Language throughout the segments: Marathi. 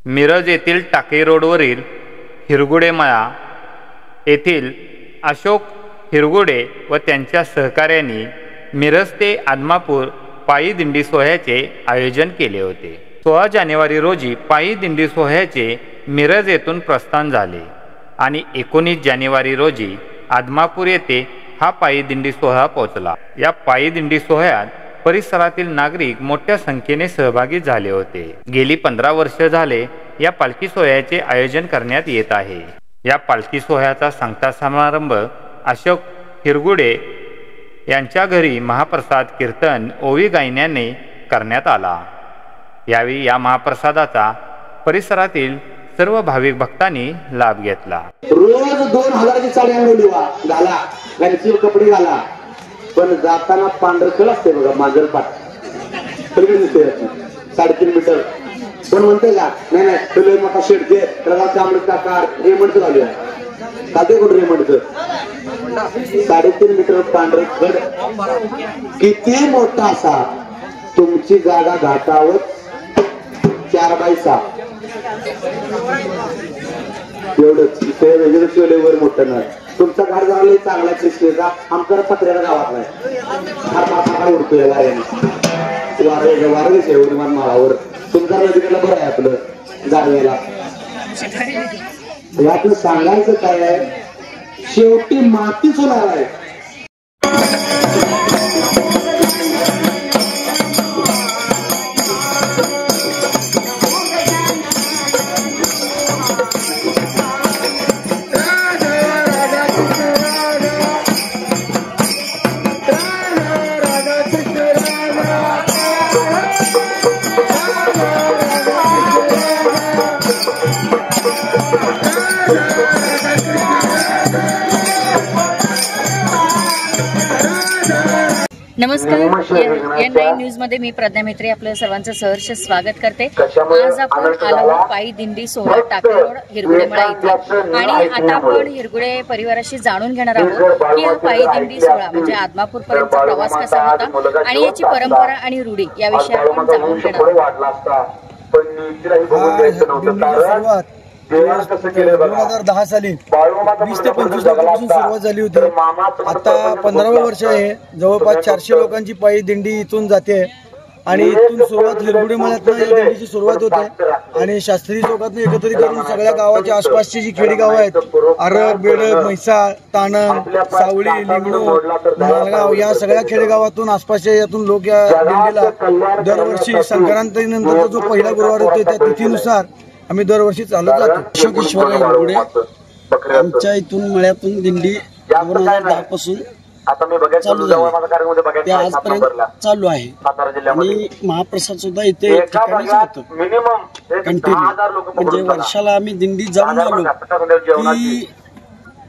मिरज येथील टाकळी रोडवरील हिरगुडे मळा येथील अशोक हिरगुडे व त्यांच्या सहकाऱ्यांनी मिरज ते आदमापूर पायी दिंडी सोहळ्याचे आयोजन केले होते। 16 जानेवारी रोजी पायी दिंडी सोहळ्याचे मिरज येथून प्रस्थान झाले आणि 19 जानेवारी रोजी आदमापूर येथे हा पायी दिंडी सोहळा पोहोचला। या पायी दिंडी सोहळ्यात परिसरातील नागरिक मोठ्या संख्येने सहभागी झाले होते। गेली 15 वर्षे झाले या पालखी सोहळ्याचे आयोजन करण्यात येत आहे। या पालखी सोहळ्याचा सांगता समारंभ अशोक हिरगुडे यांच्या घरी महाप्रसाद कीर्तन ओवी गायनाने करण्यात आला। यावेळी या महाप्रसादाचा परिसरातील सर्व भाविक भक्तांनी लाभ घेतला। रोज 2000ची साडी आणली घाला, गणची कपडे घाला, पण जाताना पांढरखळ असते बघा मांजरपाट 3.5 मीटर। पण म्हणते का नाही नाही तुला मोठा शेड दे त्याला चांगलं टाकार रेमंड घालूया काते कोण रेमंड 3.5 मीटर पांढरखड किती मोठा असा तुमची जागा घाटावर 4x6 एवढंच ते वेगळं केल्यावर मोठं नाही। तुमचा घर झाला चांगला कृष्णेचा आमच्या पत्र्याला गावात नाही फार उडतोय वारवेच एवढी मान माळावर तुमचा नदीकडे बरं आहे आपलं जाणवेला। यातून सांगायचं काय आहे शेवटी मातीच होणार आहे। नमस्कार, N9 न्यूज मध्ये मी प्रज्ञा मेत्रे आपल्या सर्वांचं सहर्ष स्वागत करते। आज आपण आलो पायी दिंडी सोहळा टाकळी रोड हिरगुडे मळा इथे आणि आता आपण हिरगुडे परिवाराशी जाणून घेणार आहोत की हा पायी दिंडी सोहळा म्हणजे आदमापूर पर्यंत प्रवास कसा होता आणि याची परंपरा आणि रूढी याविषयी आपण जाणून घेणार आहोत। 2010 साली 20 ते 25 लाखापासून सुरुवात झाली होती। आता 15वं वर्ष आहे। जवळपास 400 लोकांची पायी दिंडी इथून जाते आणि इथून सुरुवात हिरगुडे मळ्यातून या दिंडीची सुरुवात होते आणि शास्त्री चौकातून एकत्रित करून सगळ्या गावाच्या आसपासची जी खेडी गावं आहेत आरग बेडग म्हैसाळ ताणंग सावळी लिंगणू मालगाव या सगळ्या खेडेगावातून आसपासच्या यातून लोक या दिंडीला दरवर्षी संक्रांतीनंतरचा जो पहिला गुरुवार होतो त्या तिथीनुसार आम्ही दरवर्षी चालत जातो। अशोक ईश्वर हिरगुडे आमच्या इथून मळ्यातून दिंडी 2010 पासून चालू झाली ते आजपर्यंत चालू आहे आणि महाप्रसाद सुद्धा इथे ठिकाणीच होतो कंटिन्यू। म्हणजे वर्षाला आम्ही दिंडी जाऊन आलो की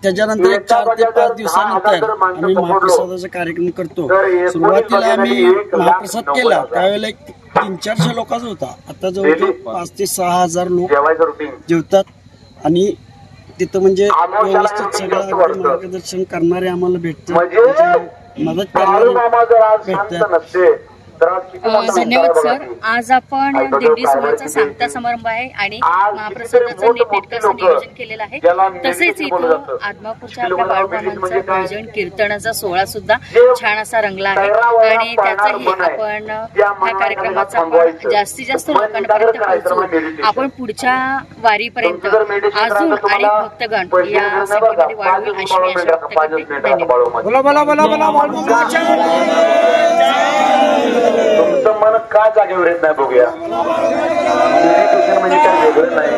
त्याच्यानंतर 4 ते 5 दिवसानंतर आम्ही महाप्रसादाचा कार्यक्रम करतो। सुरुवातीला आम्ही महाप्रसाद केला त्यावेळेला 300-400 लोकांचा होता। आता जवळ 5 ते 6 हजार लोक जेवतात आणि तिथं म्हणजे व्यवस्थित सगळं मार्गदर्शन करणारे आम्हाला भेटतात, मदत करणारे भेटतात। धन्यवाद सर। आज आपण दिंडी सोहळ्याचा सांगता समारंभ आहे आणि महाप्रसादाचं नीटनेटकं नियोजन केलेलं आहे। तसेच इथं आदमापूरच्या आपल्या बाळूमामांचं भजन कीर्तनाचा सोहळा सुद्धा छान असा रंगला आहे आणि त्याचाही आपण ह्या कार्यक्रमाचा आपण जास्तीत जास्त लोकांपर्यंत पोहोचवू। आपण पुढच्या वारीपर्यंत अजून आणि भक्तगण या संख्येमध्ये वाढवेल अशी मी आशा व्यक्त करते। धन्यवाद। तुमचं मन का जागेवर येत नाही बघूया म्हणजे काय वेगळं नाही।